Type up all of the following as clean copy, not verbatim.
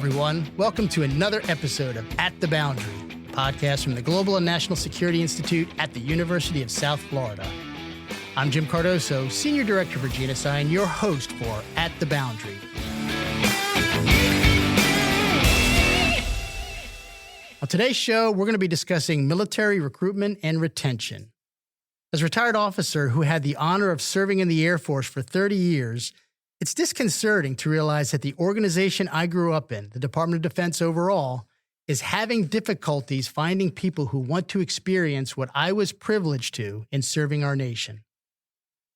everyone. Welcome to another episode of At the Boundary, a podcast from the Global and National Security Institute at the University of South Florida. I'm Jim Cardoso, Senior Director for GNSI and your host for At the Boundary. On today's show, we're going to be discussing military recruitment and retention. As a retired officer who had the honor of serving in the Air Force for 30 years, it's disconcerting to realize that the organization I grew up in, the Department of Defense overall, is having difficulties finding people who want to experience what I was privileged to in serving our nation.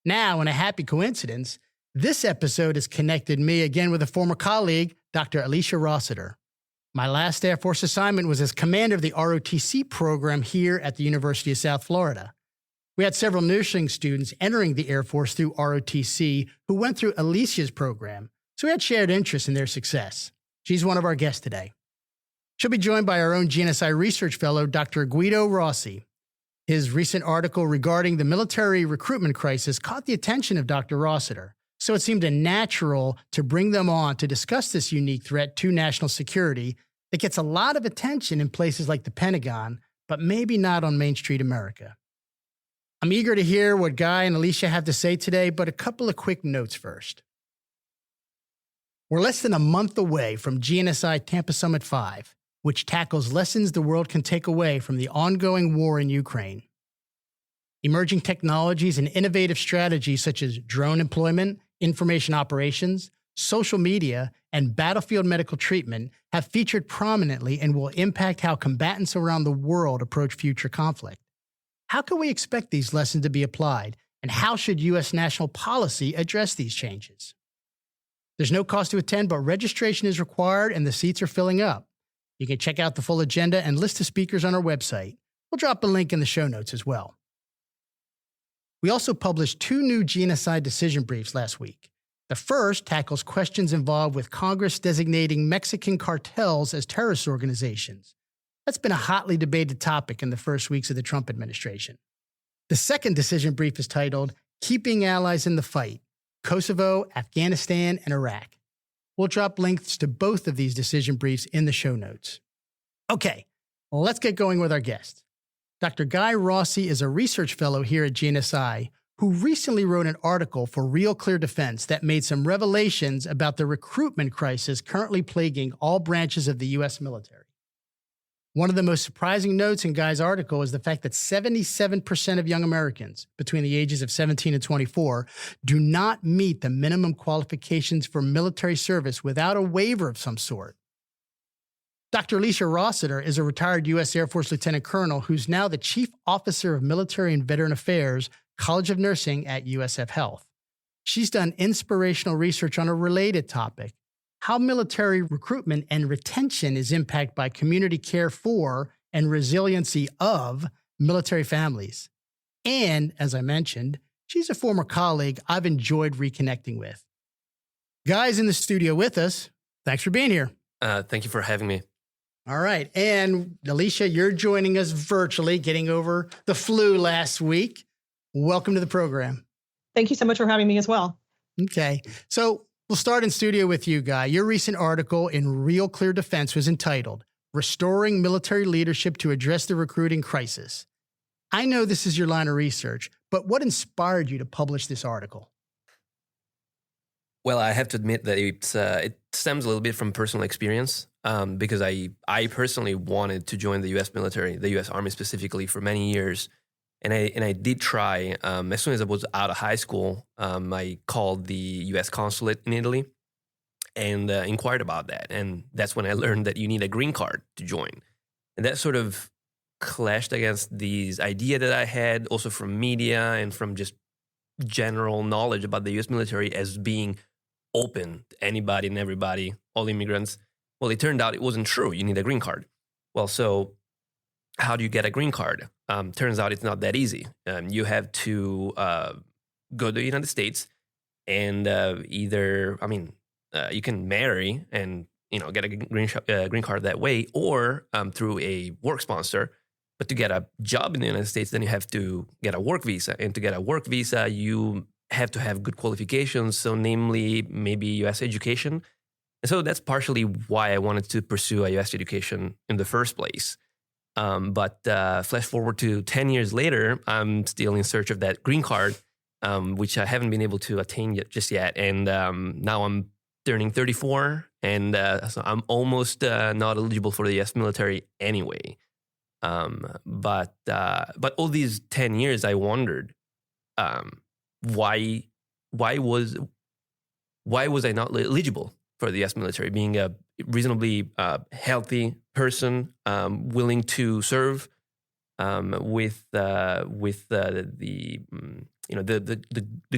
Now, in a happy coincidence, this episode has connected me again with a former colleague, Dr. Alicia Rossiter. My last Air Force assignment was as commander of the ROTC program here at the University of South Florida. We had several nursing students entering the Air Force through ROTC who went through Alicia's program, so we had shared interest in their success. She's one of our guests today. She'll be joined by our own GNSI research fellow, Dr. Guido Rossi. His recent article regarding the military recruitment crisis caught the attention of Dr. Rossiter, so it seemed natural to bring them on to discuss this unique threat to national security that gets a lot of attention in places like the Pentagon, but maybe not on Main Street America. I'm eager to hear what Guy and Alicia have to say today, but a couple of quick notes first. We're less than a month away from GNSI Tampa Summit 5, which tackles lessons the world can take away from the ongoing war in Ukraine. Emerging technologies and innovative strategies such as drone employment, information operations, social media, and battlefield medical treatment have featured prominently and will impact how combatants around the world approach future conflict. How can we expect these lessons to be applied, and how should U.S. national policy address these changes? There's no cost to attend, but registration is required and the seats are filling up. You can check out the full agenda and list of speakers on our website. We'll drop a link in the show notes as well. We also published 2 new GNSI decision briefs last week. The first tackles questions involved with Congress designating Mexican cartels as terrorist organizations. That's been a hotly debated topic in the first weeks of the Trump administration. The second decision brief is titled, Keeping Allies in the Fight, Kosovo, Afghanistan, and Iraq. We'll drop links to both of these decision briefs in the show notes. Okay, let's get going with our guest. Dr. Guy Rossi is a research fellow here at GNSI who recently wrote an article for Real Clear Defense that made some revelations about the recruitment crisis currently plaguing all branches of the U.S. military. One of the most surprising notes in Guy's article is the fact that 77% of young Americans between the ages of 17 and 24 do not meet the minimum qualifications for military service without a waiver of some sort. Dr. Alicia Rossiter is a retired U.S. Air Force Lieutenant Colonel who's now the Chief Officer of Military and Veteran Affairs, College of Nursing at USF Health. She's done inspirational research on a related topic, how military recruitment and retention is impacted by community care for and resiliency of military families. And, as I mentioned, she's a former colleague I've enjoyed reconnecting with. Guy's in the studio with us. Thanks for being here. Thank you for having me. All right. And Alicia, you're joining us virtually, getting over the flu last week. Welcome to the program. Thank you so much for having me as well. Okay. So we'll start in studio with you, Guy. Your recent article in Real Clear Defense was entitled, Restoring Military Leadership to Address the Recruiting Crisis. I know this is your line of research, but what inspired you to publish this article? Well, I have to admit that it stems a little bit from personal experience because I personally wanted to join the U.S. military, the U.S. Army specifically, for many years. And I did try, as soon as I was out of high school, I called the U.S. consulate in Italy and inquired about that. And that's when I learned that you need a green card to join. And that sort of clashed against these idea that I had also from media and from just general knowledge about the U.S. military as being open to anybody and everybody, all immigrants. Well, it turned out it wasn't true. You need a green card. Well, so how do you get a green card? Turns out it's not that easy. You have to go to the United States and you can marry and get a green card that way, or through a work sponsor. But to get a job in the United States, then you have to get a work visa, and to get a work visa, you have to have good qualifications. So, namely, maybe U.S. education. And so that's partially why I wanted to pursue a U.S. education in the first place. But flash forward to 10 years later, I'm still in search of that green card, which I haven't been able to attain just yet. And now I'm turning 34, and so I'm almost not eligible for the U.S. military anyway. But all these 10 years, I wondered why was I not eligible for the U.S. military, being a reasonably healthy person, willing to serve, with the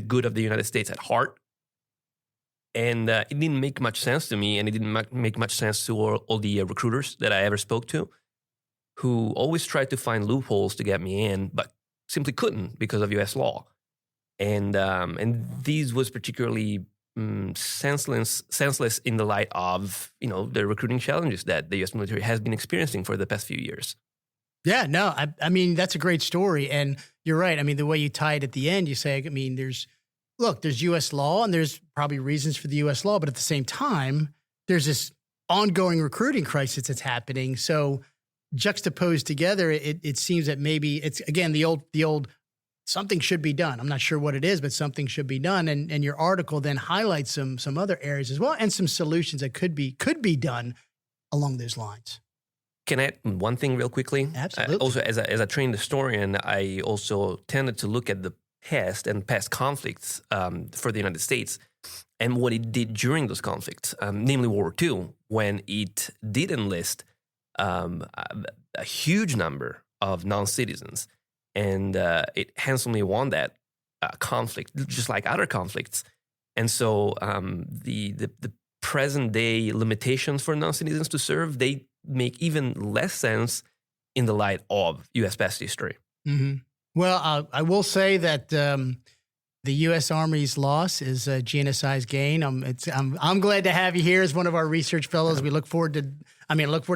good of the United States at heart. And it didn't make much sense to me, and it didn't make much sense to all the recruiters that I ever spoke to, who always tried to find loopholes to get me in, but simply couldn't because of U.S. law. And these was particularly senseless in the light of the recruiting challenges that the U.S. military has been experiencing for the past few years. Yeah, no, I mean, that's a great story. And you're right. I mean, the way you tie it at the end, you say, I mean, there's U.S. law, and there's probably reasons for the U.S. law, but at the same time, there's this ongoing recruiting crisis that's happening. So juxtaposed together, it seems that maybe it's, again, the old something should be done. I'm not sure what it is, but something should be done. And your article then highlights some other areas as well, and some solutions that could be done along those lines. Can I add one thing real quickly? Absolutely. Also, as a trained historian, I also tended to look at the past conflicts for the United States and what it did during those conflicts, namely World War II, when it did enlist a huge number of non-citizens. And it handsomely won that conflict, just like other conflicts. And so the present day limitations for non-citizens to serve, they make even less sense in the light of U.S. past history. Mm-hmm. Well, I will say that the U.S. Army's loss is GNSI's gain. I'm glad to have you here as one of our research fellows. We look forward to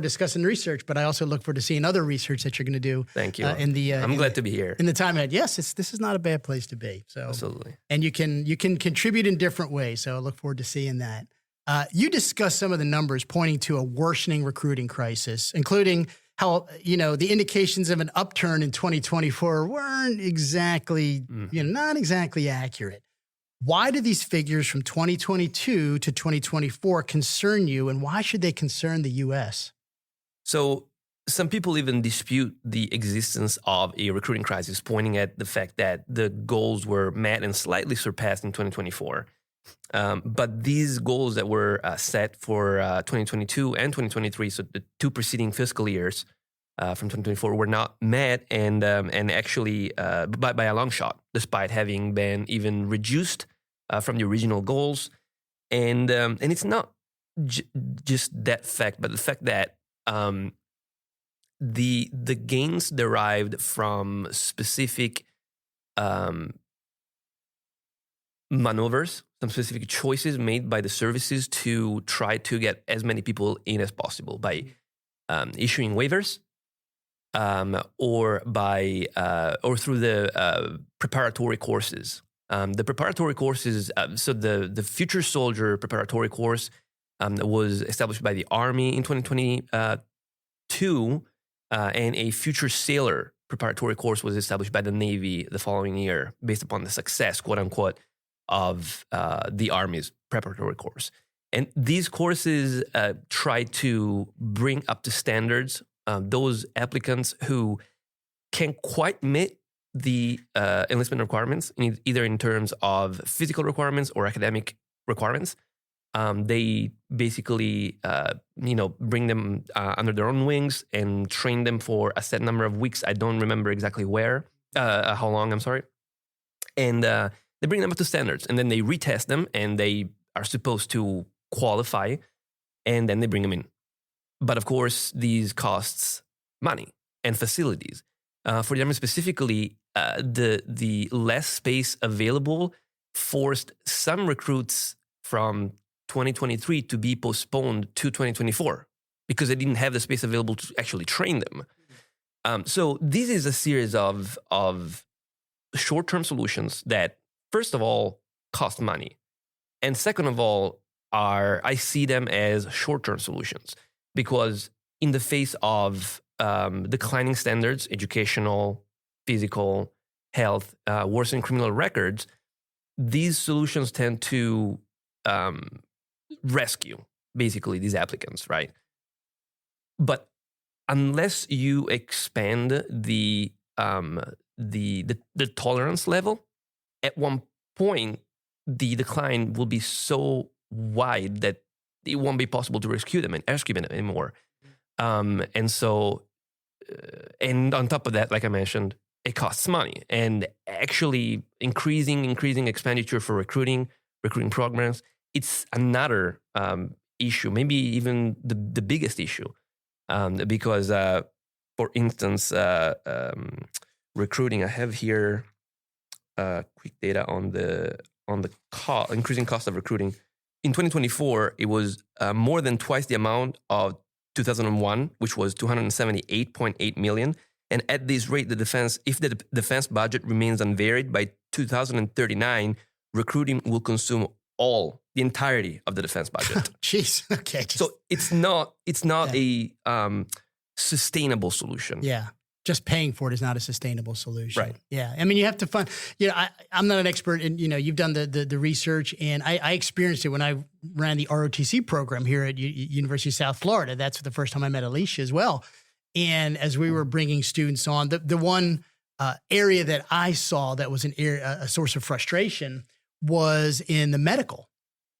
discussing research, but I also look forward to seeing other research that you're going to do. Thank you. I'm glad to be here in the time ahead. Yes, this is not a bad place to be. So absolutely, and you can contribute in different ways. So I look forward to seeing that. You discussed some of the numbers pointing to a worsening recruiting crisis, including how, the indications of an upturn in 2024 weren't exactly, not exactly accurate. Why do these figures from 2022 to 2024 concern you, and why should they concern the U.S.? So some people even dispute the existence of a recruiting crisis, pointing at the fact that the goals were met and slightly surpassed in 2024. But these goals that were set for 2022 and 2023, so the two preceding fiscal years from 2024, were not met, and actually by a long shot, despite having been even reduced from the original goals. And it's not just that fact, but the fact that the gains derived from specific maneuvers, some specific choices made by the services to try to get as many people in as possible by issuing waivers, or through the preparatory courses. The preparatory courses, so the Future Soldier preparatory course was established by the Army in 2022, and a Future Sailor preparatory course was established by the Navy the following year, based upon the success, quote unquote, of the Army's preparatory course. And these courses try to bring up to standards those applicants who can't quite meet the enlistment requirements, either in terms of physical requirements or academic requirements. They basically, bring them under their own wings and train them for a set number of weeks. I don't remember exactly how long, I'm sorry. And they bring them up to standards, and then they retest them, and they are supposed to qualify, and then they bring them in. But of course, these costs money and facilities. For the Army specifically, the less space available forced some recruits from 2023 to be postponed to 2024 because they didn't have the space available to actually train them. So this is a series of short-term solutions that, first of all, cost money, and second of all, I see them as short-term solutions, because in the face of declining standards, educational, physical, health, worsening criminal records, these solutions tend to rescue basically these applicants, right? But unless you expand the tolerance level, at one point the decline will be so wide that it won't be possible to rescue them anymore. And so, and on top of that, like I mentioned, it costs money, and actually increasing expenditure for recruiting programs. It's another issue, maybe even the biggest issue, because, for instance, recruiting. I have here quick data on the increasing cost of recruiting. In 2024, it was more than twice the amount of 2001, which was 278.8 million. And at this rate, if the defense budget remains unvaried by 2039, recruiting will consume the entirety of the defense budget. Jeez. Okay. So it's not a sustainable solution. Yeah. Just paying for it is not a sustainable solution. Right. Yeah. I mean, you have to find, I'm not an expert in, you've done the research, and I experienced it when I ran the ROTC program here at University of South Florida. That's the first time I met Alicia as well. And as we were bringing students on, the one area that I saw that was a source of frustration was in the medical.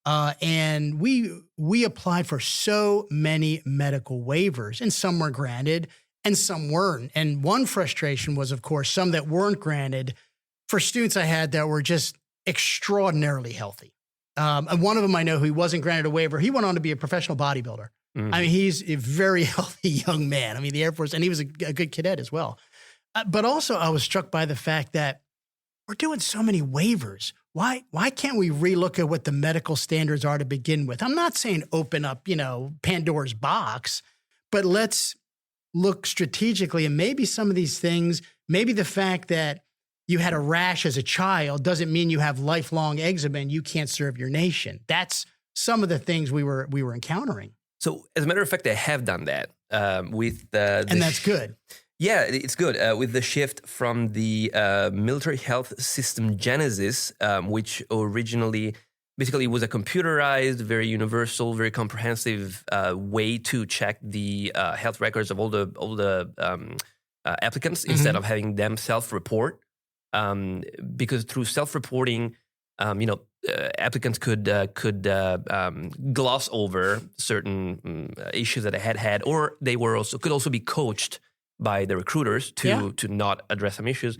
And we applied for so many medical waivers, and some were granted and some weren't. And one frustration was, of course, some that weren't granted for students I had that were just extraordinarily healthy. And one of them I know, who he wasn't granted a waiver. He went on to be a professional bodybuilder. Mm-hmm. I mean, he's a very healthy young man. I mean, the Air Force, and he was a good cadet as well. But also I was struck by the fact that we're doing so many waivers. Why can't we relook at what the medical standards are to begin with? I'm not saying open up, Pandora's box, but let's look strategically. And maybe some of these things, maybe the fact that you had a rash as a child doesn't mean you have lifelong eczema and you can't serve your nation. That's some of the things we were encountering. So, as a matter of fact, I have done that with and that's good. Yeah, it's good. With the shift from the military health system GNSI, which originally basically was a computerized, very universal, very comprehensive way to check the health records of all the applicants, mm-hmm. instead of having them self-report. Because through self-reporting, applicants could gloss over certain issues that they had, or they could also be coached by the recruiters to not address some issues.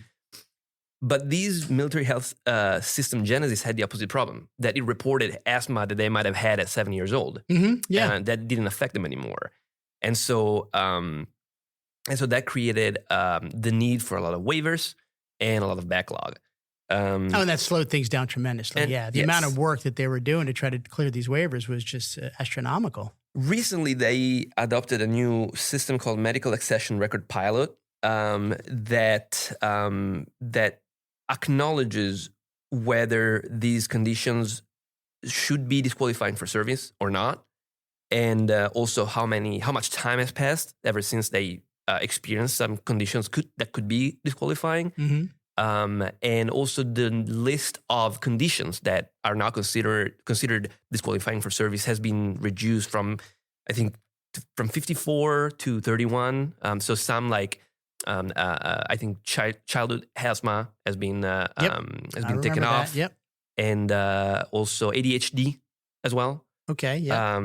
But these military health system GNSI had the opposite problem, that it reported asthma that they might have had at 7 years old. Mm-hmm. Yeah. And that didn't affect them anymore. And so that created the need for a lot of waivers and a lot of backlog. And that slowed things down tremendously. The amount of work that they were doing to try to clear these waivers was just astronomical. Recently, they adopted a new system called Medical Accession Record Pilot that acknowledges whether these conditions should be disqualifying for service or not, and also how much time has passed ever since they experienced some conditions that could be disqualifying. Mm-hmm. And also the list of conditions that are now considered disqualifying for service has been reduced from 54 to 31. So some I think childhood asthma has been taken off. That. Yep. And also ADHD as well. Okay. Yeah.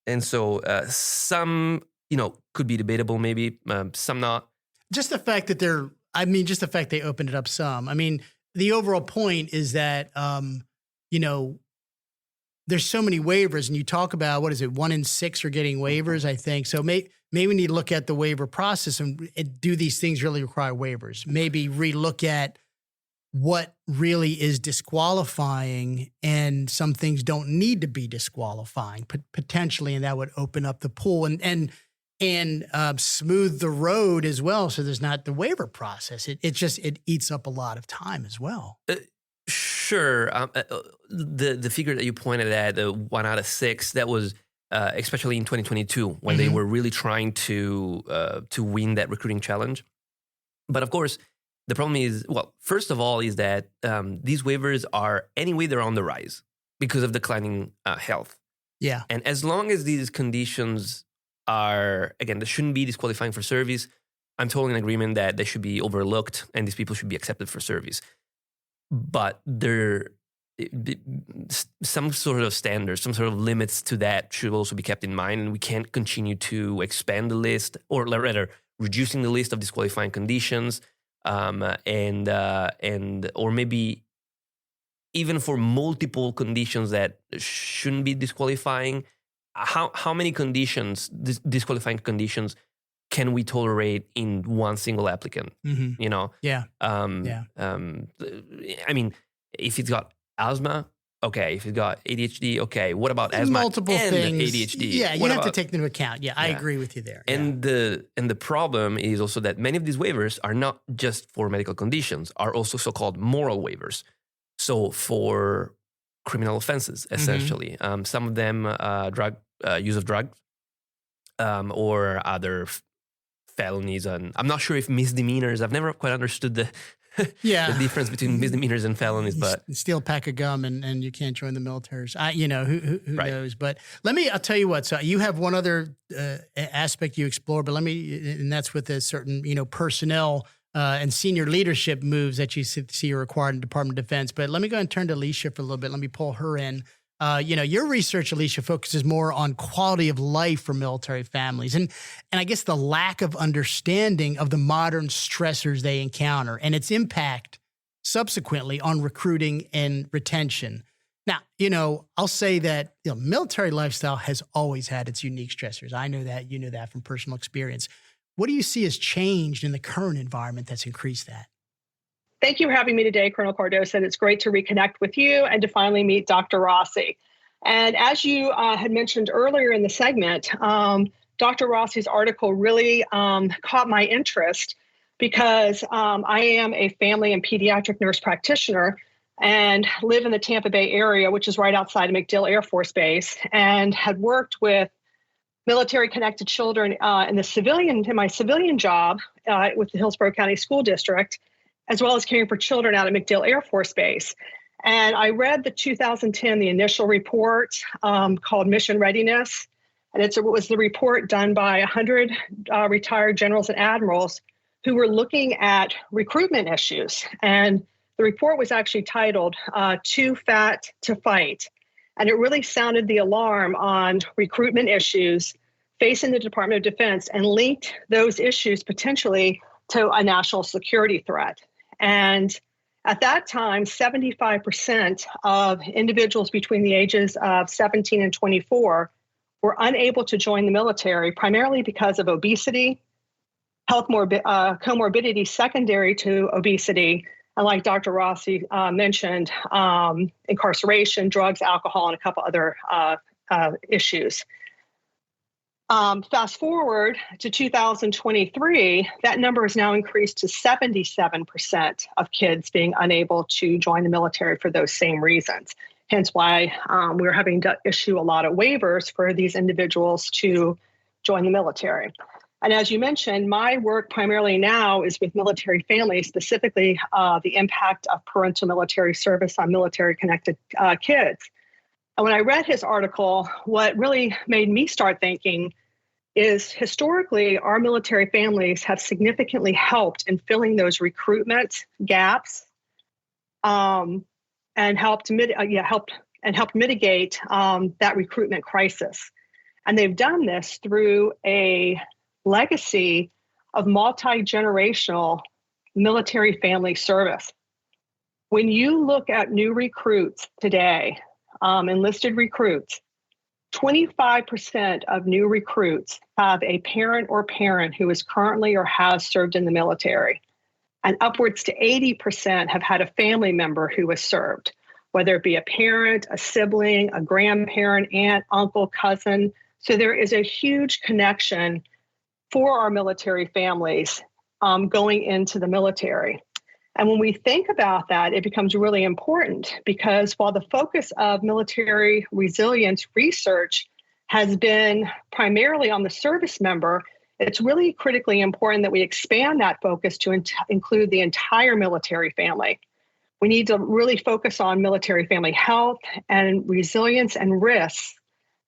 And so some could be debatable, maybe some not. Just the fact that they opened it up some. I mean, the overall point is that, there's so many waivers, and you talk about, 1 in 6 are getting waivers, I think. So maybe we need to look at the waiver process and do these things really require waivers? Maybe relook at what really is disqualifying, and some things don't need to be disqualifying potentially, and that would open up the pool and smooth the road as well. So there's not the waiver process. It eats up a lot of time as well. Sure. The figure that you pointed at, the 1 out of 6, that was especially in 2022 when they were really trying to win that recruiting challenge. But of course, the problem is, well, first of all, is that these waivers are anyway they're on the rise because of declining health. Yeah. And as long as these conditions are, again, they shouldn't be disqualifying for service, I'm totally in agreement that they should be overlooked and these people should be accepted for service. But some sort of standards, some sort of limits to that should also be kept in mind. And we can't continue to expand the list, or rather reducing the list of disqualifying conditions, or maybe even for multiple conditions that shouldn't be disqualifying. How many conditions, disqualifying conditions, can we tolerate in one single applicant? You know? Yeah. I mean, if it's got asthma, okay. If it's got ADHD, okay. What about asthma multiple and things? ADHD? Yeah, you have to take them into account. Yeah, I agree with you there. And the problem is also that many of these waivers are not just for medical conditions, are also so-called moral waivers. So for criminal offenses, essentially, some of them use of drugs, or other felonies, and I'm not sure if misdemeanors. I've never quite understood the difference between misdemeanors and felonies. But steal a pack of gum and you can't join the military. Who knows? But I'll tell you what. So you have one other aspect you explore, but and that's with a certain personnel and senior leadership moves that you see are required in the Department of Defense. But let me go and turn to Alicia for a little bit. Let me pull her in. Your research, Alicia, focuses more on quality of life for military families and I guess the lack of understanding of the modern stressors they encounter and its impact subsequently on recruiting and retention. Now, I'll say that military lifestyle has always had its unique stressors. I know that, you know that from personal experience. What do you see has changed in the current environment that's increased that? Thank you for having me today, Colonel Cardosa. It's great to reconnect with you and to finally meet Dr. Rossi. And as you had mentioned earlier in the segment, Dr. Rossi's article really caught my interest because I am a family and pediatric nurse practitioner and live in the Tampa Bay area, which is right outside of MacDill Air Force Base, and had worked with military-connected children in my civilian job with the Hillsborough County School District, as well as caring for children out at MacDill Air Force Base. And I read the 2010, the initial report called Mission Readiness. And it was the report done by 100 retired generals and admirals who were looking at recruitment issues. And the report was actually titled Too Fat to Fight. And it really sounded the alarm on recruitment issues facing the Department of Defense and linked those issues potentially to a national security threat. And at that time, 75% of individuals between the ages of 17 and 24 were unable to join the military, primarily because of obesity, health comorbidity secondary to obesity, and like Dr. Rossi mentioned, incarceration, drugs, alcohol, and a couple other issues. Fast forward to 2023, that number has now increased to 77% of kids being unable to join the military for those same reasons. Hence why we're having to issue a lot of waivers for these individuals to join the military. And as you mentioned, my work primarily now is with military families, specifically the impact of parental military service on military-connected kids. And when I read his article, what really made me start thinking is historically our military families have significantly helped in filling those recruitment gaps and helped mitigate that recruitment crisis. And they've done this through a legacy of multi-generational military family service. When you look at new recruits today, enlisted recruits, 25% of new recruits have a parent or parent who is currently or has served in the military. And upwards to 80% have had a family member who has served, whether it be a parent, a sibling, a grandparent, aunt, uncle, cousin. So there is a huge connection for our military families going into the military. And when we think about that, it becomes really important because while the focus of military resilience research has been primarily on the service member, it's really critically important that we expand that focus to include the entire military family. We need to really focus on military family health and resilience and risks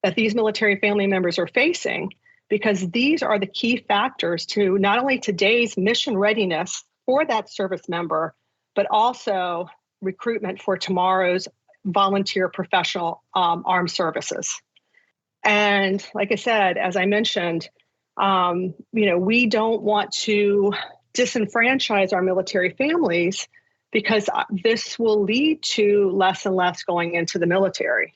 that these military family members are facing, because these are the key factors to not only today's mission readiness for that service member, but also recruitment for tomorrow's volunteer professional armed services. And like I said, as I mentioned, we don't want to disenfranchise our military families because this will lead to less and less going into the military.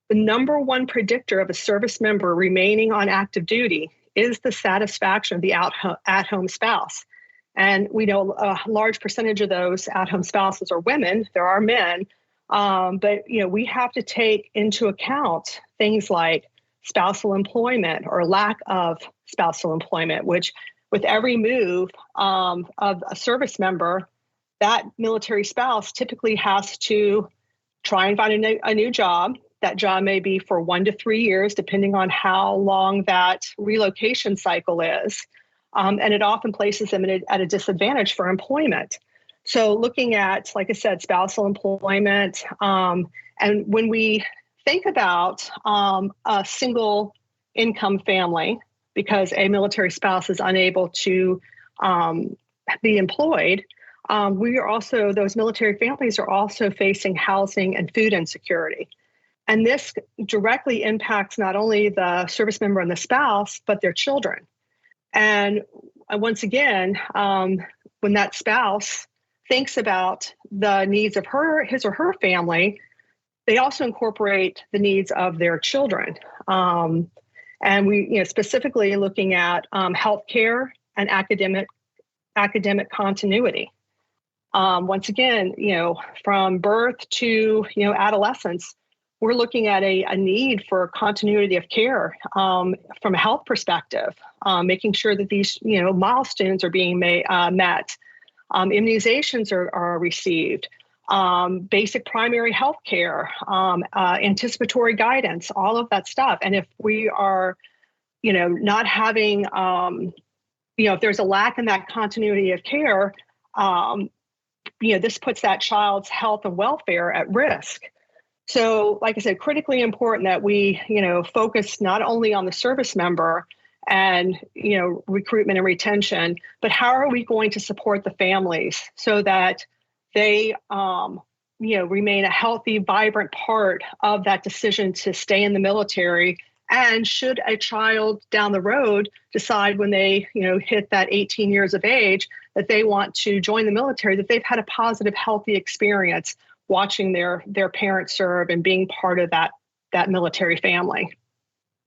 The number one predictor of a service member remaining on active duty is the satisfaction of the at-home spouse. And we know a large percentage of those at-home spouses are women. There are men, but we have to take into account things like spousal employment or lack of spousal employment, which with every move of a service member, that military spouse typically has to try and find a new job. That job may be for 1 to 3 years, depending on how long that relocation cycle is. And it often places them at a disadvantage for employment. So looking at, like I said, spousal employment, and when we think about a single income family, because a military spouse is unable to be employed, those military families are also facing housing and food insecurity. And this directly impacts not only the service member and the spouse, but their children. And once again, when that spouse thinks about the needs of his or her family, they also incorporate the needs of their children. And we, specifically looking at healthcare and academic continuity. Once again, from birth to adolescence, we're looking at a need for continuity of care from a health perspective, making sure that these milestones are being met, immunizations are received, basic primary health care, anticipatory guidance, all of that stuff. And if we are, not having, if there's a lack in that continuity of care, this puts that child's health and welfare at risk. So, like I said, critically important that we, focus not only on the service member and, recruitment and retention, but how are we going to support the families so that they, remain a healthy, vibrant part of that decision to stay in the military. And should a child down the road decide when they, hit that 18 years of age that they want to join the military, that they've had a positive, healthy experience watching their parents serve and being part of that military family.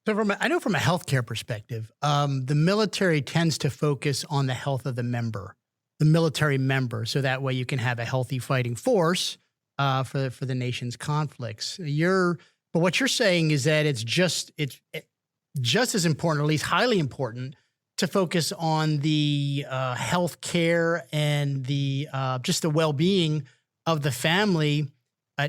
So I know from a healthcare perspective, the military tends to focus on the health of the military member, so that way you can have a healthy fighting force for the nation's conflicts. But what you're saying is that it's just as important, or at least highly important, to focus on the health care and the just the well-being of the family,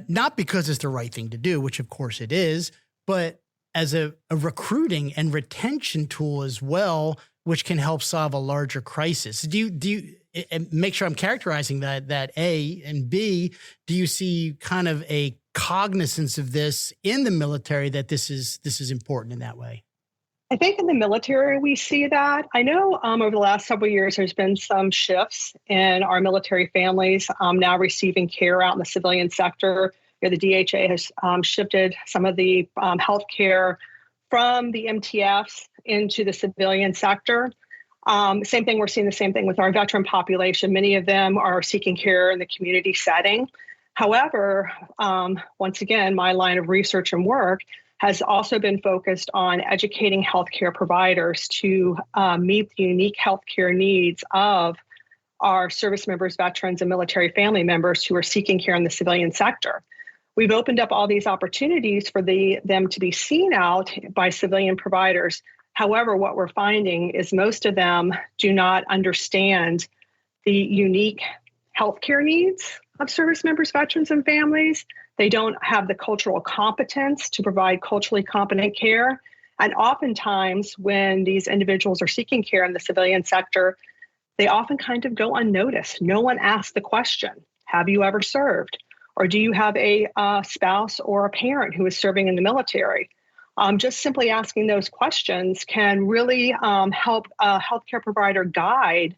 not because it's the right thing to do, which of course it is, but as a recruiting and retention tool as well, which can help solve a larger crisis. Do you and make sure I'm characterizing that A, and B, do you see kind of a cognizance of this in the military, that this is important in that way? I think in the military, we see that. I know over the last several years, there's been some shifts in our military families now receiving care out in the civilian sector. The DHA has shifted some of the health care from the MTFs into the civilian sector. Same thing, we're seeing the same thing with our veteran population. Many of them are seeking care in the community setting. However, once again, my line of research and work has also been focused on educating healthcare providers to meet the unique healthcare needs of our service members, veterans, and military family members who are seeking care in the civilian sector. We've opened up all these opportunities for them to be seen out by civilian providers. However, what we're finding is most of them do not understand the unique healthcare needs of service members, veterans, and families. They don't have the cultural competence to provide culturally competent care. And oftentimes, when these individuals are seeking care in the civilian sector, they often kind of go unnoticed. No one asks the question, have you ever served? Or do you have a spouse or a parent who is serving in the military? Just simply asking those questions can really help a healthcare provider guide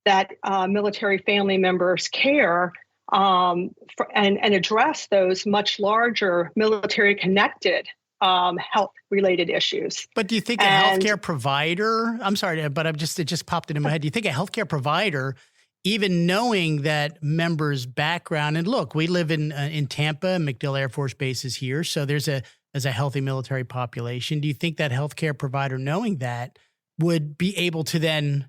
that military family members' care and address those much larger military-connected health-related issues. But do you think a healthcare provider, I'm sorry, but it just popped into my head. Do you think a healthcare provider, even knowing that members' background, and look, we live in Tampa, MacDill Air Force Base is here, so there's a healthy military population. Do you think that healthcare provider, knowing that, would be able to then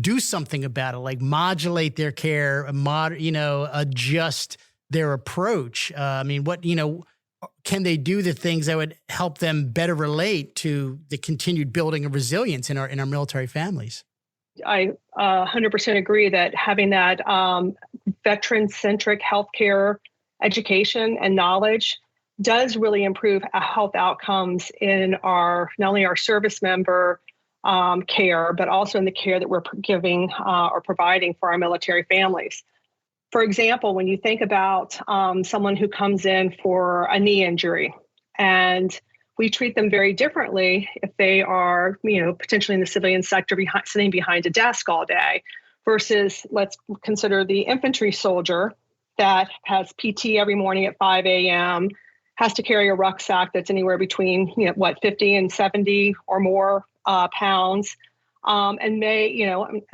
do something about it, like modulate their care, adjust their approach? Can they do the things that would help them better relate to the continued building of resilience in our military families? I 100% agree that having that veteran-centric healthcare education and knowledge does really improve health outcomes in not only our service member care, but also in the care that we're giving or providing for our military families. For example, when you think about someone who comes in for a knee injury, and we treat them very differently if they are, potentially in the civilian sector sitting behind a desk all day, versus let's consider the infantry soldier that has PT every morning at 5 a.m., has to carry a rucksack that's anywhere between 50 and 70 or more pounds, and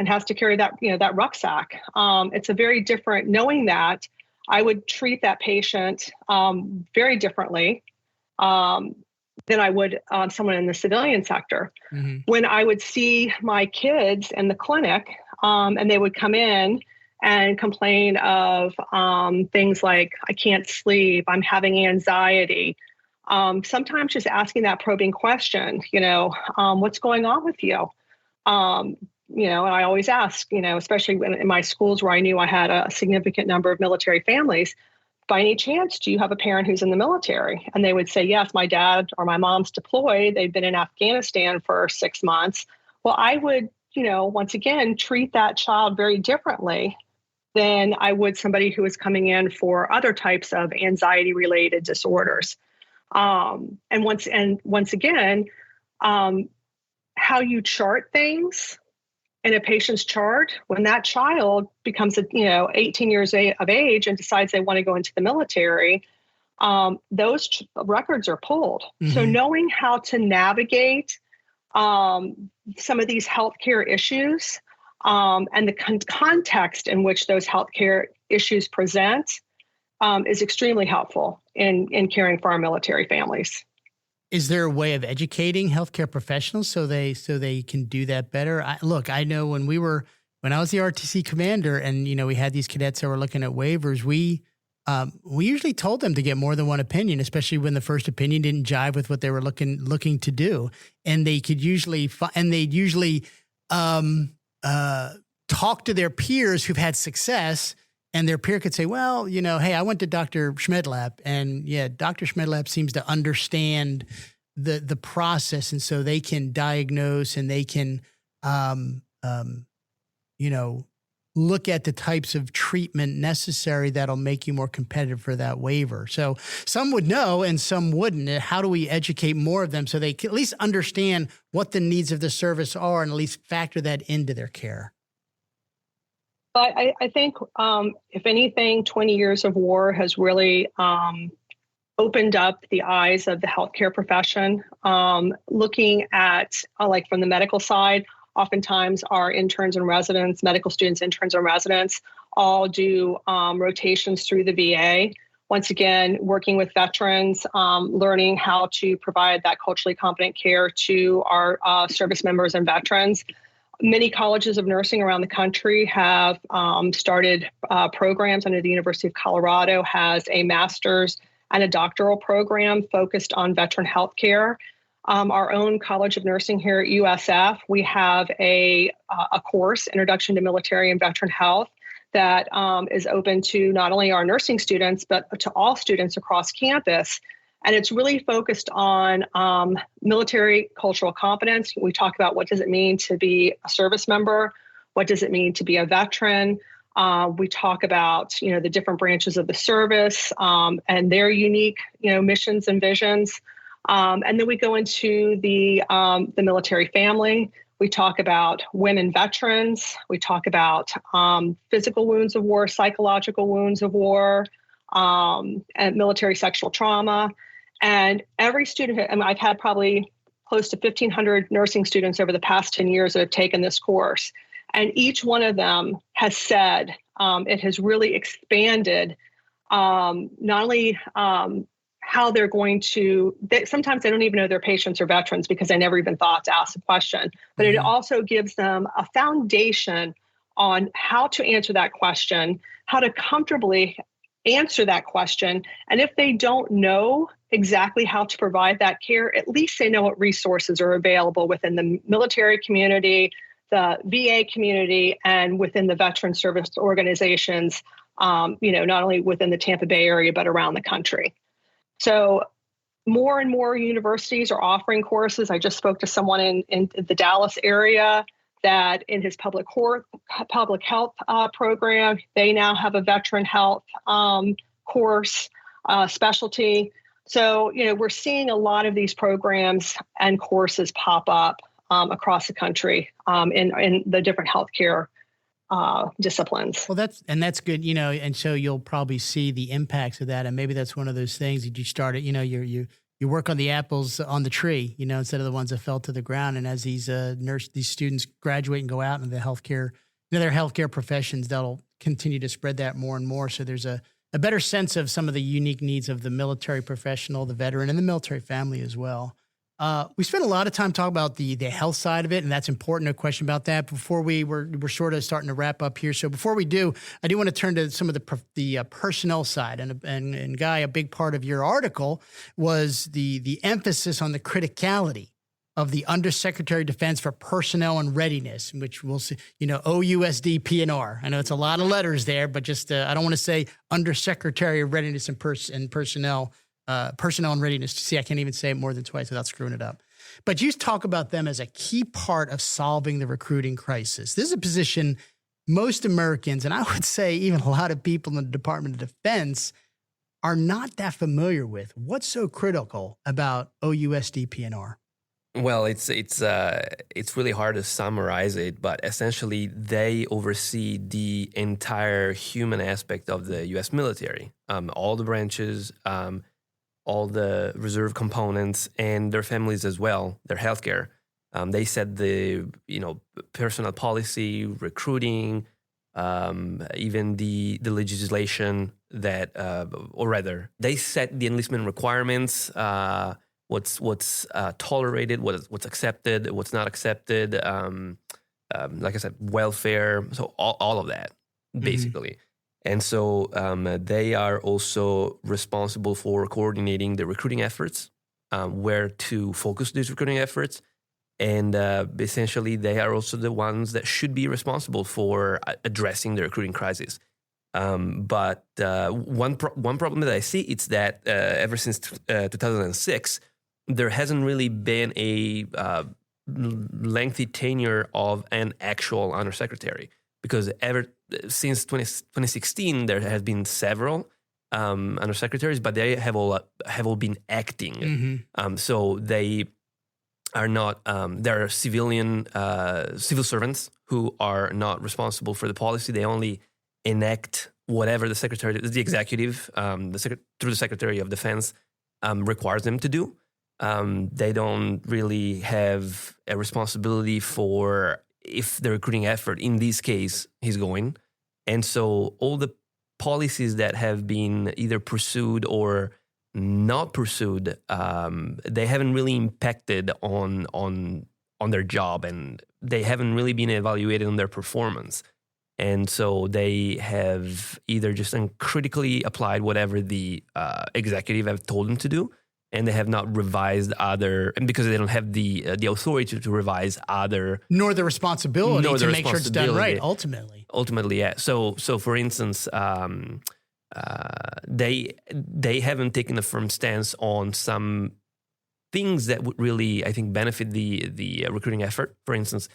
has to carry that rucksack. It's a very different. Knowing that, I would treat that patient very differently than I would someone in the civilian sector. Mm-hmm. When I would see my kids in the clinic, and they would come in and complain of things like, I can't sleep, I'm having anxiety. Sometimes just asking that probing question, what's going on with you? And I always ask, especially in my schools where I knew I had a significant number of military families, by any chance, do you have a parent who's in the military? And they would say, yes, my dad or my mom's deployed. They've been in Afghanistan for 6 months. Well, I would, once again, treat that child very differently than I would somebody who is coming in for other types of anxiety-related disorders. And once again, how you chart things in a patient's chart, when that child becomes 18 years of age and decides they want to go into the military, those records are pulled. Mm-hmm. So knowing how to navigate some of these healthcare issues and the context in which those healthcare issues present is extremely helpful in caring for our military families. Is there a way of educating healthcare professionals so they can do that better? I know when I was the RTC commander and, we had these cadets that were looking at waivers, we usually told them to get more than one opinion, especially when the first opinion didn't jive with what they were looking to do. And they could usually, talk to their peers who've had success, and their peer could say, well, hey, I went to Dr. Schmidlap, and Dr. Schmidlap seems to understand the process. And so they can diagnose and they can, look at the types of treatment necessary that'll make you more competitive for that waiver. So some would know and some wouldn't. How do we educate more of them so they can at least understand what the needs of the service are and at least factor that into their care? I think, if anything, 20 years of war has really opened up the eyes of the healthcare profession. Looking at, from the medical side, oftentimes our interns and residents, medical students, interns and residents, all do rotations through the VA. Once again, working with veterans, learning how to provide that culturally competent care to our service members and veterans. Many colleges of nursing around the country have started programs. I know the University of Colorado has a master's and a doctoral program focused on veteran health care. Our own College of Nursing here at USF, we have a course, Introduction to Military and Veteran Health, that is open to not only our nursing students, but to all students across campus. And it's really focused on military cultural competence. We talk about what does it mean to be a service member? What does it mean to be a veteran? We talk about, the different branches of the service and their unique, missions and visions. And then we go into the military family. We talk about women veterans. We talk about physical wounds of war, psychological wounds of war, and military sexual trauma. And every student, I've had probably close to 1,500 nursing students over the past 10 years that have taken this course. And each one of them has said it has really expanded not only how they're going to, sometimes they don't even know they're patients or veterans because they never even thought to ask the question, but it also gives them a foundation on how to answer that question, how to comfortably answer that question. And if they don't know exactly how to provide that care, at least they know what resources are available within the military community, the VA community, and within the veteran service organizations, not only within the Tampa Bay area, but around the country. So more and more universities are offering courses. I just spoke to someone in the Dallas area that in his public health program, they now have a veteran health course specialty. So, we're seeing a lot of these programs and courses pop up across the country in the different healthcare disciplines. Well, that's good, and so you'll probably see the impacts of that. And maybe that's one of those things that you started, you work on the apples on the tree, instead of the ones that fell to the ground. And as these these students graduate and go out into the healthcare, their healthcare professions, that'll continue to spread that more and more. So there's a better sense of some of the unique needs of the military professional, the veteran, and the military family as well. We spent a lot of time talking about the health side of it, and that's important. No question about that. Before we're sort of starting to wrap up here. So before we do, I do want to turn to some of the personnel side. And Guy, a big part of your article was the emphasis on the criticality of the Undersecretary of Defense for Personnel and Readiness, which we'll see, OUSD PNR. I know it's a lot of letters there, but just I don't want to say Undersecretary of Readiness and Personnel and Readiness. See, I can't even say it more than twice without screwing it up. But you talk about them as a key part of solving the recruiting crisis. This is a position most Americans, and I would say even a lot of people in the Department of Defense, are not that familiar with. What's so critical about OUSD PNR? Well, it's really hard to summarize it, but essentially they oversee the entire human aspect of the U.S. military, all the branches, all the reserve components, and their families as well, their healthcare. They set the personnel policy, recruiting, even the legislation that, or rather, they set the enlistment requirements. What's tolerated, what's accepted, what's not accepted, like I said, welfare, so all of that, basically. And so they are also responsible for coordinating the recruiting efforts, where to focus these recruiting efforts. And essentially, they are also the ones that should be responsible for addressing the recruiting crisis. But one problem that I see is that ever since 2006, there hasn't really been a lengthy tenure of an actual undersecretary, because ever since 2016 there have been several undersecretaries, but they have all been acting. So they are not. There are civil servants who are not responsible for the policy. They only enact whatever the executive, through the Secretary of Defense, requires them to do. They don't really have a responsibility for if the recruiting effort, in this case, is going. And so all the policies that have been either pursued or not pursued, they haven't really impacted on their job, and they haven't really been evaluated on their performance. And so they have either just uncritically applied whatever the executive have told them to do, and they have not revised and because they don't have the authority to revise other, nor the responsibility to make sure it's done right. Ultimately, yeah. So for instance, they haven't taken a firm stance on some things that would really, I think, benefit the recruiting effort. For instance,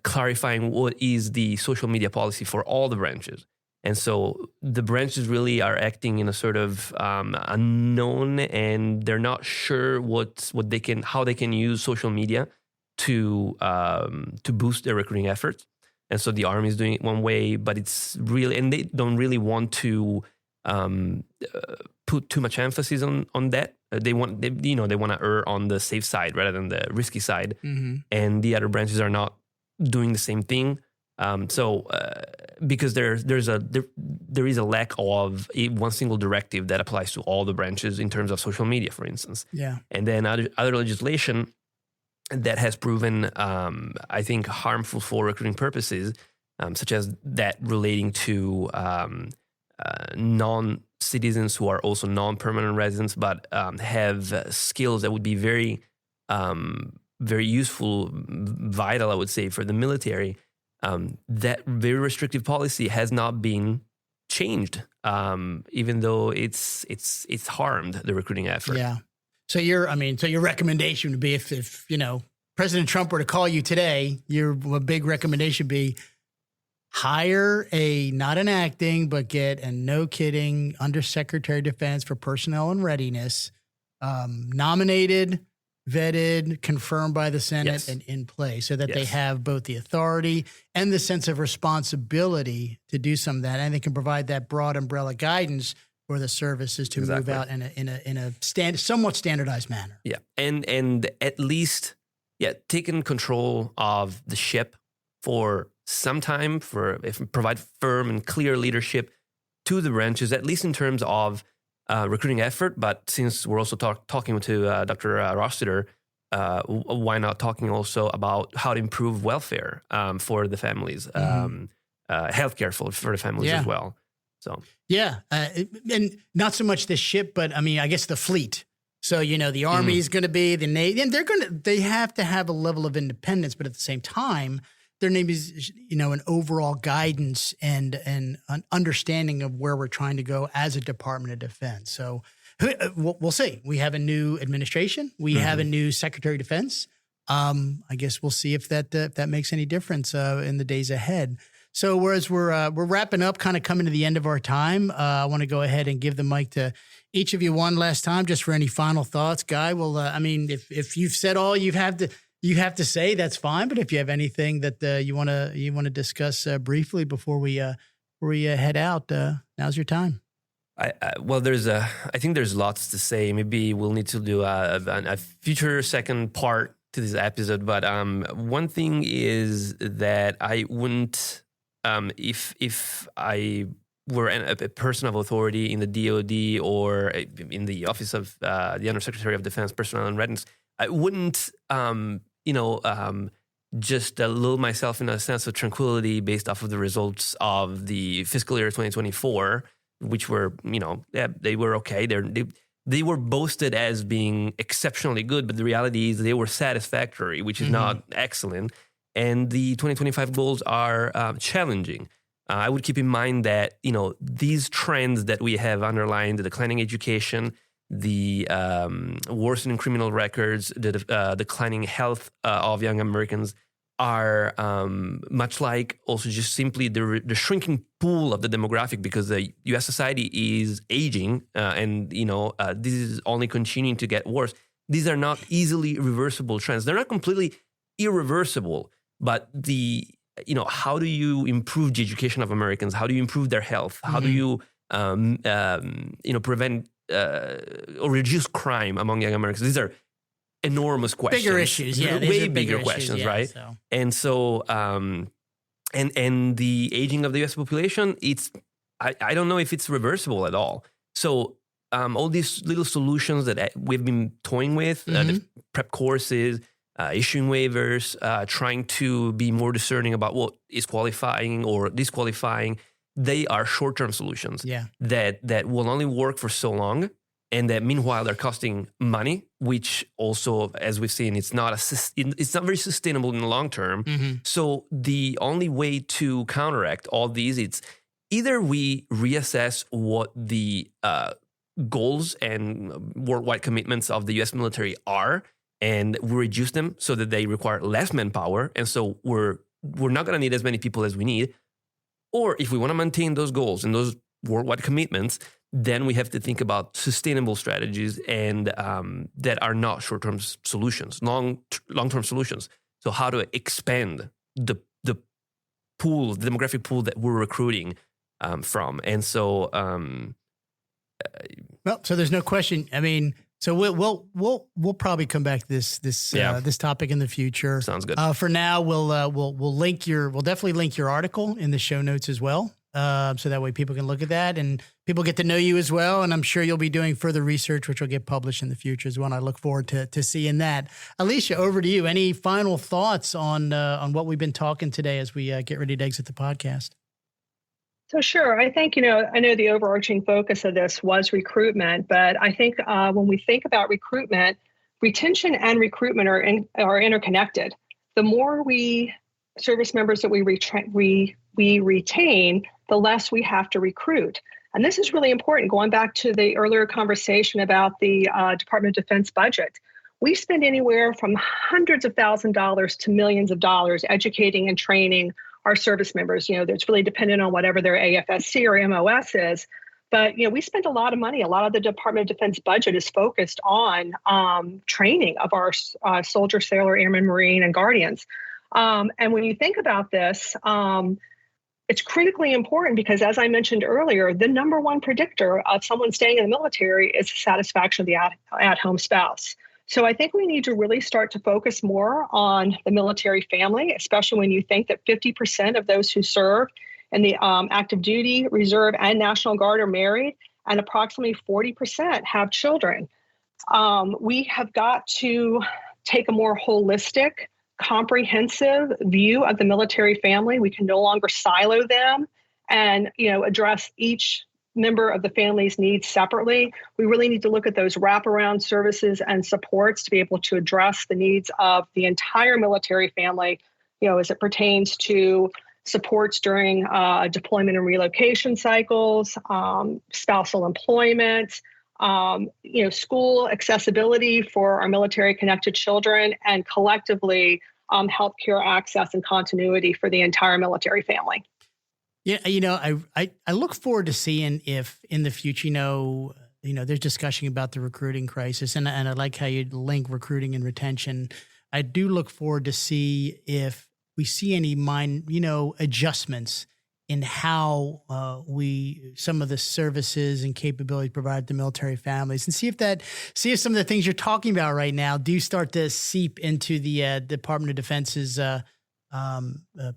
clarifying what is the social media policy for all the branches. And so the branches really are acting in a sort of unknown, and they're not sure how they can use social media to boost their recruiting efforts. And so the Army is doing it one way, but it's really, and they don't really want to put too much emphasis on that. They want to err on the safe side rather than the risky side. Mm-hmm. And the other branches are not doing the same thing. Because there is a lack of one single directive that applies to all the branches in terms of social media, for instance. Yeah. And then other legislation that has proven, I think, harmful for recruiting purposes, such as that relating to non-citizens who are also non-permanent residents, but have skills that would be very, very useful, vital, I would say, for the military. That very restrictive policy has not been changed, even though it's harmed the recruiting effort. Yeah. So your recommendation would be if President Trump were to call you today, your big recommendation would be hire not an acting, but get a no kidding Undersecretary of Defense for Personnel and Readiness, nominated, vetted, confirmed by the Senate, yes. and in place, so that yes. they have both the authority and the sense of responsibility to do some of that, and they can provide that broad umbrella guidance for the services to exactly. move out in a somewhat standardized manner. Yeah, and at least taking control of the ship for some time, provide firm and clear leadership to the branches, at least in terms of recruiting effort. But since we're also talking to Dr. Rossiter, why not talking also about how to improve welfare for the families, healthcare for the families as well. So and not so much the ship, but I guess the fleet. So the Army is going to be the Navy, and they have to have a level of independence, but at the same time, there needs an overall guidance and an understanding of where we're trying to go as a Department of Defense. So we'll see. We have a new administration. We have a new Secretary of Defense. I guess we'll see if that makes any difference in the days ahead. So whereas we're wrapping up, kind of coming to the end of our time, I want to go ahead and give the mic to each of you one last time, just for any final thoughts. Guy, well, if you've said all you have to say, that's fine. But if you have anything that you want to discuss briefly before we head out, now's your time. I think there's lots to say. Maybe we'll need to do a future second part to this episode. But one thing is that I wouldn't, if I were a person of authority in the DoD or in the Office of the Undersecretary of Defense, Personnel and Readiness, I wouldn't, just lull myself in a sense of tranquility based off of the results of the fiscal year 2024, which were, they were okay. They were boasted as being exceptionally good, but the reality is they were satisfactory, which is not excellent. And the 2025 goals are challenging. I would keep in mind that, these trends that we have underlined, the declining education, the worsening criminal records, the declining health of young Americans are much like also just simply the shrinking pool of the demographic, because the U.S. society is aging and this is only continuing to get worse. These are not easily reversible trends. They're not completely irreversible, but how do you improve the education of Americans? How do you improve their health? How do you prevent or reduce crime among young Americans? These are enormous questions. Bigger issues, yeah. Way bigger questions, yeah, right? So. And so, and the aging of the U.S. population, I don't know if it's reversible at all. So all these little solutions that we've been toying with, the prep courses, issuing waivers, trying to be more discerning about what is qualifying or disqualifying, they are short-term solutions that will only work for so long. And that meanwhile they're costing money, which also, as we've seen, it's not very sustainable in the long term. So the only way to counteract all these, it's either we reassess what the goals and worldwide commitments of the U.S. military are, and we reduce them so that they require less manpower, and so we're not going to need as many people as we need. Or if we want to maintain those goals and those worldwide commitments, then we have to think about sustainable strategies and that are not short-term solutions, long-term solutions. So how to expand the pool, the demographic pool that we're recruiting from. And so, well, so there's no question. I mean, so we'll probably come back to this topic in the future. Sounds good. For now, we'll definitely link your article in the show notes as well. So that way people can look at that and people get to know you as well. And I'm sure you'll be doing further research, which will get published in the future as well. And I look forward to seeing that. Alicia, over to you. Any final thoughts on what we've been talking today as we get ready to exit the podcast? So sure. I think, I know the overarching focus of this was recruitment, but I think when we think about recruitment, retention and recruitment are interconnected. The more service members that we retain, the less we have to recruit. And this is really important. Going back to the earlier conversation about the Department of Defense budget, we spend anywhere from hundreds of thousands of dollars to millions of dollars educating and training our service members. It's really dependent on whatever their AFSC or MOS is. But, we spend a lot of money. A lot of the Department of Defense budget is focused on training of our soldier, sailor, airman, Marine, and Guardians. And when you think about this, it's critically important because, as I mentioned earlier, the number one predictor of someone staying in the military is the satisfaction of the at-home spouse. So I think we need to really start to focus more on the military family, especially when you think that 50% of those who serve in the active duty, reserve, and National Guard are married, and approximately 40% have children. We have got to take a more holistic, comprehensive view of the military family. We can no longer silo them and address each member of the family's needs separately. We really need to look at those wraparound services and supports to be able to address the needs of the entire military family, as it pertains to supports during deployment and relocation cycles, spousal employment, school accessibility for our military connected children, and collectively healthcare access and continuity for the entire military family. Yeah, I look forward to seeing if in the future, there's discussion about the recruiting crisis, and I like how you link recruiting and retention. I do look forward to see if we see any adjustments in how some of the services and capabilities provided to military families, and see if some of the things you're talking about right now do start to seep into the Department of Defense's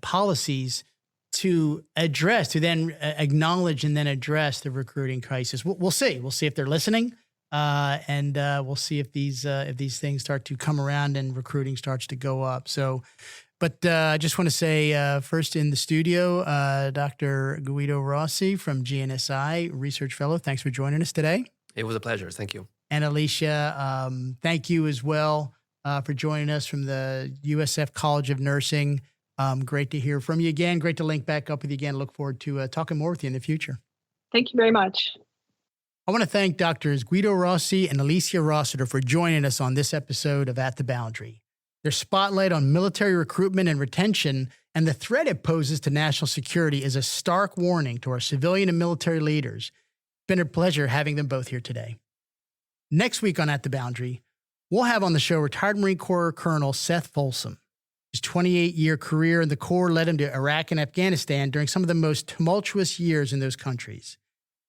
policies to then acknowledge and then address the recruiting crisis. We'll see. We'll see if they're listening, and we'll see if these things start to come around and recruiting starts to go up. So. But I just want to say first in the studio, Dr. Guido Rossi from GNSI, Research Fellow. Thanks for joining us today. It was a pleasure. Thank you. And Alicia, thank you as well for joining us from the USF College of Nursing. Great to hear from you again. Great to link back up with you again. Look forward to talking more with you in the future. Thank you very much. I want to thank Drs. Guido Rossi and Alicia Rossiter for joining us on this episode of At the Boundary. Their spotlight on military recruitment and retention and the threat it poses to national security is a stark warning to our civilian and military leaders. It's been a pleasure having them both here today. Next week on At the Boundary, we'll have on the show retired Marine Corps Colonel Seth Folsom. His 28-year career in the Corps led him to Iraq and Afghanistan during some of the most tumultuous years in those countries.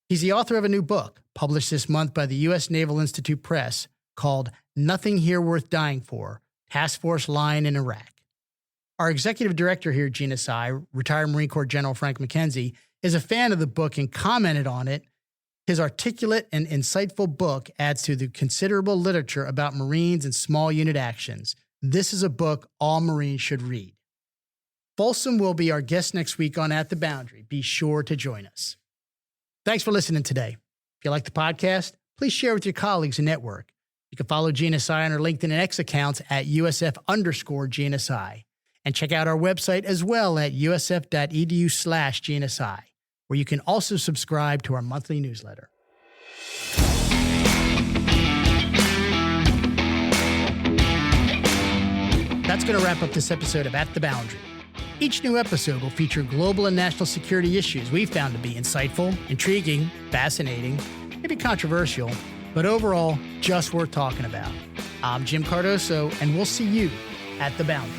He's the author of a new book, published this month by the U.S. Naval Institute Press, called Nothing Here Worth Dying For, Task Force Line in Iraq. Our executive director here at GNSI, retired Marine Corps General Frank McKenzie, is a fan of the book and commented on it. His articulate and insightful book adds to the considerable literature about Marines and small unit actions. This is a book all Marines should read. Folsom will be our guest next week on At the Boundary. Be sure to join us. Thanks for listening today. If you like the podcast, please share with your colleagues and network. You can follow GNSI on our LinkedIn and X accounts at USF_GNSI. And check out our website as well at usf.edu/GNSI, where you can also subscribe to our monthly newsletter. That's going to wrap up this episode of At the Boundary. Each new episode will feature global and national security issues we found to be insightful, intriguing, fascinating, maybe controversial, but overall, just worth talking about. I'm Jim Cardoso, and we'll see you at the Boundary.